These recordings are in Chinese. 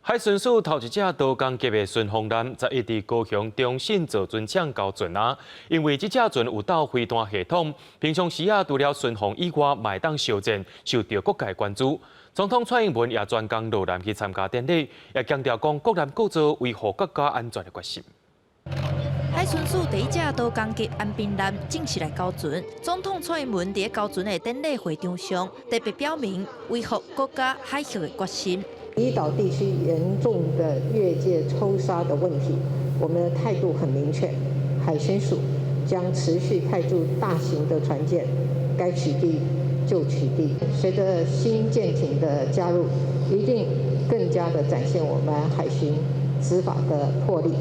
海巡署头一只多工级的巡防舰，在一伫高雄中信造船厂交船啊。因为这只船有导飞弹系统，平常时除了巡防以外，嘛会当修正，受到各界关注。总统蔡英文也专工落南去参加典礼，也强调讲国难各做维护国家安全的决心。 海巡署第一只多工级安平舰正式来交船，总统蔡英文伫交船的典礼会场上，特别表明维护国家海峡的决心。离岛地区严重的越界抽沙的问题，我们的态度很明确，海巡署将持续派驻大型的船舰，该取缔就取缔。随着新舰艇的加入，一定更加的展现我们海巡执法的魄力。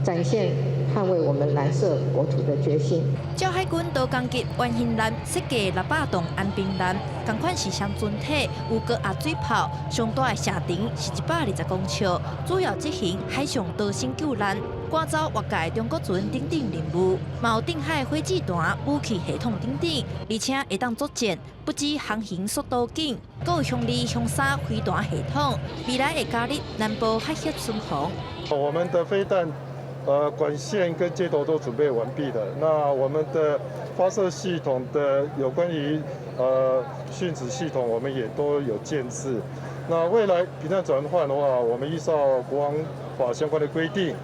展现捍卫我们蓝色国土的决心。照海军多工级原型舰设计600吨安平舰，同款是双船体，有高压水炮，上大的射程是120公尺，主要执行海上逃生救难、赶走越界中国船等等任务，嘛有定海火箭弹、武器系统等等，而且会当作战，不止航行速度紧，还有向2向3飞弹系统，未来会加入南部海峡巡防。我们的飞弹。 管线跟接头都准备完毕了。那我们的发射系统的有关于讯子系统，我们也都有建制。那未来平弹转换的话，我们依照国防法相关的规定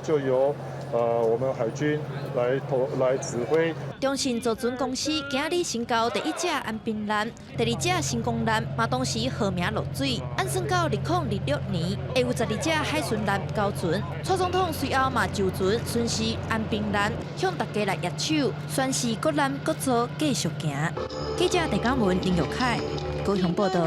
就由我们海军来指挥。中信造船公司今日新交第一只安平舰，第二只新光舰嘛同时号名落水。按算到2026年，会有12只海巡舰交船。蔡总统随后嘛就船巡视安平舰，向大家来握手，宣示国难国做继续行。记者陈嘉文、林玉凯高雄报道。